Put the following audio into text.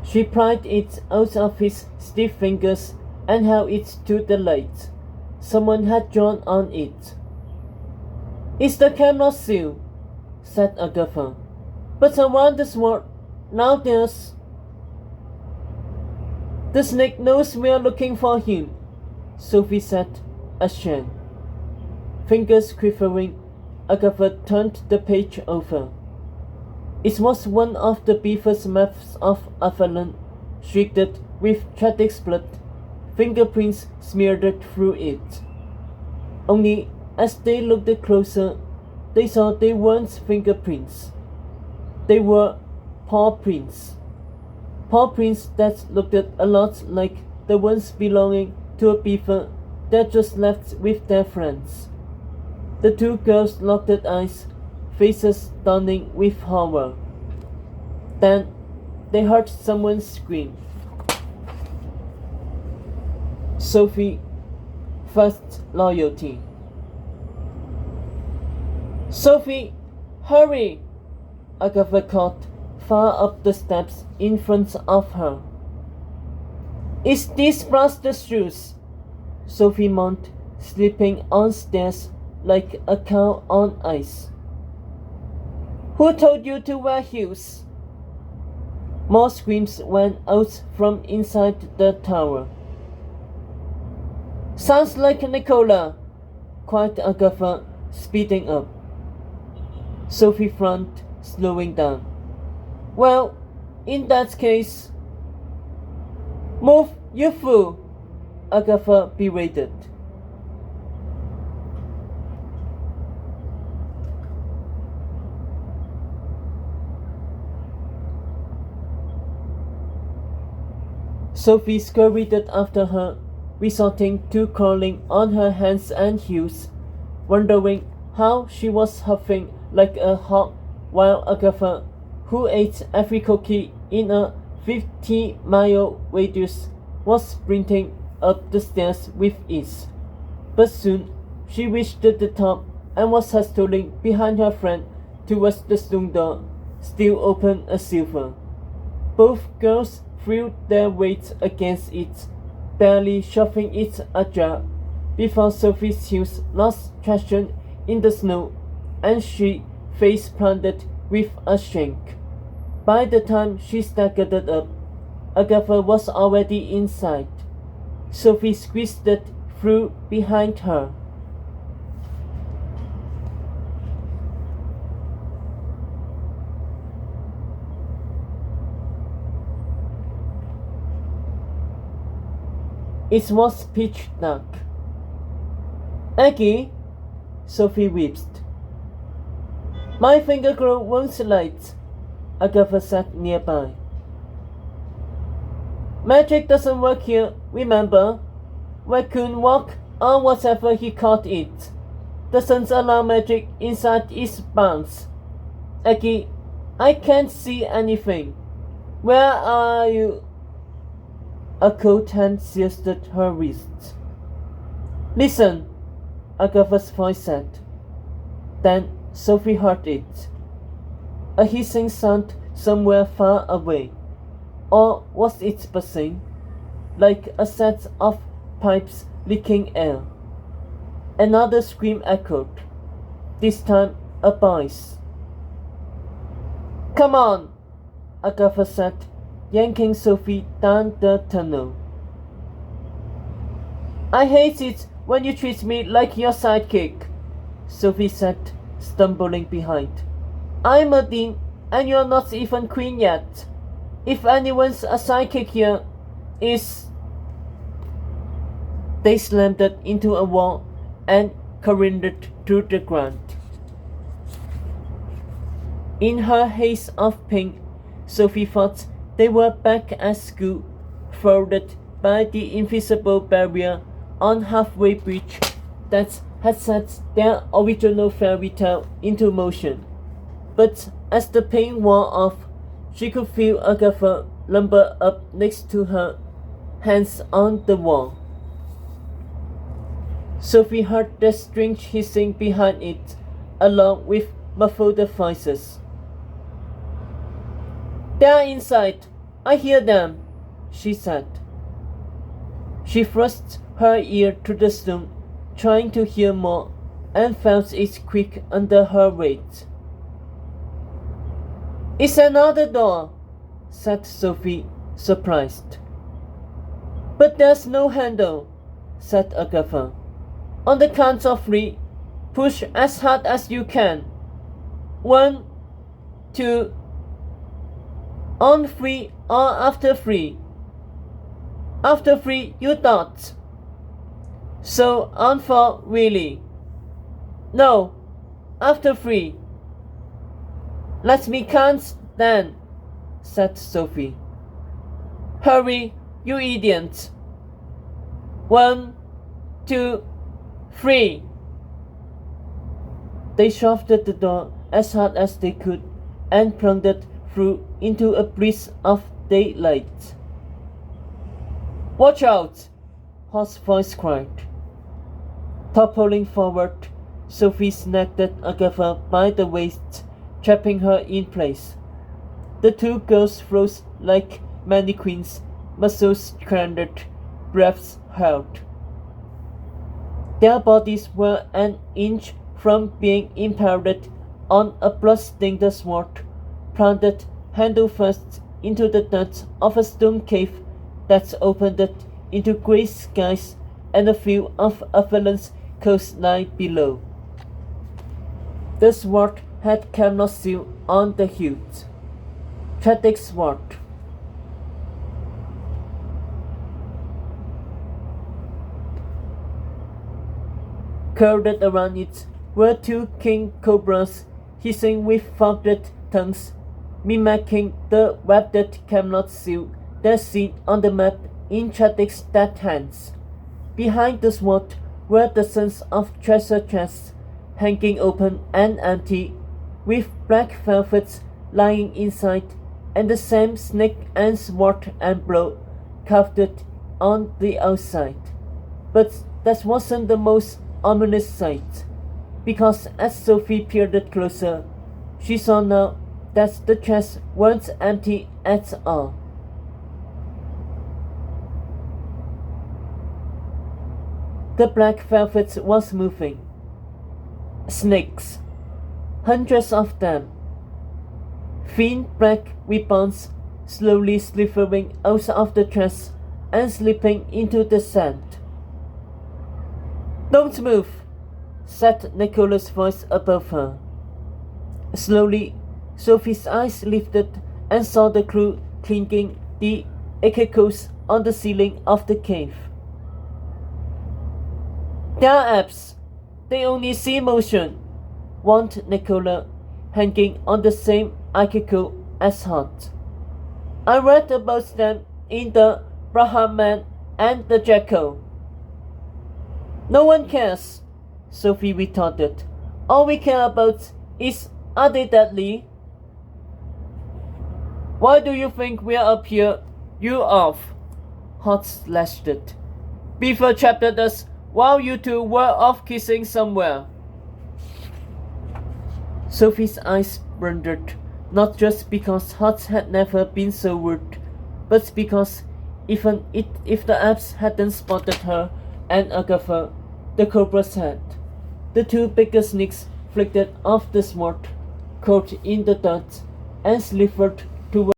She pried it out of his stiff fingers and held it to the light. Someone had drawn on it. "It's the camera seal," said Agatha. "But around the sword, now there's—" "The snake knows we're looking for him," Sophie said, ashamed. Fingers quivering, Agatha turned the page over. It was one of the beaver's maps of Avalon, streaked with Chadwick's blood, fingerprints smeared through it. Only as they looked closer, they saw they weren't fingerprints. They were paw prints. Paw prints that looked a lot like the ones belonging to a beaver that just left with their friends. The two girls locked eyes, faces stunning with horror. Then they heard someone scream. Sophie, first loyalty. "Sophie, hurry!" Agatha called far up the steps in front of her. "It's these blasted shoes," Sophie moaned, slipping on stairs like a cow on ice. "Who told you to wear heels?" More screams went out from inside the tower. "Sounds like Nicola," cried Agatha, speeding up. Sophie frowned, slowing down. "Well, in that case—" "Move, you fool!" Agatha berated. Sophie scurried after her, resorting to crawling on her hands and heels, wondering how she was huffing like a hog while Agatha, who ate every cookie in a 50-mile radius, was sprinting up the stairs with ease. But soon she reached the top and was hustling behind her friend towards the stone door, still open as silver. Both girls threw their weight against it, barely shoving it ajar, before Sophie's heels lost traction in the snow and she face planted with a shank. By the time she staggered up, Agatha was already inside. Sophie squeezed through behind her. It was pitch dark. "Aggie," Sophie wheezed. "My finger glow won't light," Agatha sat nearby. "Magic doesn't work here, remember? Raccoon Walk, or whatever he called it, doesn't allow magic inside its bounds. Aggie, I can't see anything. Where are you?" A cold hand seized her wrist. "Listen," Agatha's voice said. Then Sophie heard it. A hissing sound somewhere far away. Or was it buzzing? Like a set of pipes leaking air. Another scream echoed. This time a boy's. "Come on," Agatha said, yanking Sophie down the tunnel. "I hate it when you treat me like your sidekick," Sophie said, stumbling behind. "I'm a dean, and you're not even queen yet. If anyone's a sidekick here, is—" They slammed into a wall and careened to the ground. In her haze of pink, Sophie thought they were back at school, folded by the invisible barrier on Halfway Bridge that had set their original fairy tale into motion. But as the pain wore off, she could feel Agatha lumber up next to her, hands on the wall. Sophie heard the strange hissing behind it, along with muffled voices. "They're inside," I hear them, she said. She thrust her ear to the stone, trying to hear more, and felt it creak under her weight. It's another door, said Sophie, surprised. But there's no handle, said Agatha. On the count of 3, push as hard as you can. 1, 2, on 3 or after 3. After 3 you thought. So on 4 really. No, after 3. Let me count then, said Sophie. Hurry, you idiot. 1, 2, 3. They shoved the door as hard as they could and plunged through into a breeze of daylight. Watch out! Hot's voice cried. Toppling forward, Sophie snagged Agatha by the waist, trapping her in place. The two girls froze like mannequins, muscles cramped, breaths held. Their bodies were an inch from being impaled on a blood-stained sword, planted handle first into the depths of a stone cave that opened into grey skies and a view of Avalon's coastline below. The sword had Camelot seal on the hilt. Chadwick's sword. Curled around it were 2 king cobras hissing with forked tongues, mimicking the webbed Camelot seal that's seen on the map in Chadwick's dead hands. Behind the sword were dozens of treasure chests, hanging open and empty, with black velvet lying inside, and the same snake and sword and blow carved on the outside. But that wasn't the most ominous sight, because as Sophie peered closer, she saw now that the chests weren't empty at all. The black velvet was moving. Snakes, hundreds of them, thin black weapons slowly slithering out of the chest and slipping into the sand. Don't move, said Nicola's voice above her. Slowly, Sophie's eyes lifted and saw the crew clinking the echoes on the ceiling of the cave. They're apes. They only see motion, warned Nicola, hanging on the same echo as Hot. I read about them in the Brahman and the Jackal. No one cares, Sophie retorted. All we care about is, are they deadly? Why do you think we're up here? You off, Hot slashed it. Beaver trapped us while you two were off kissing somewhere. Sophie's eyes burned, not just because Hot had never been so rude, but because even if the apes hadn't spotted her and Agatha, the cobras had. The 2 bigger snakes flicked off the sword, caught in the dirt, and slithered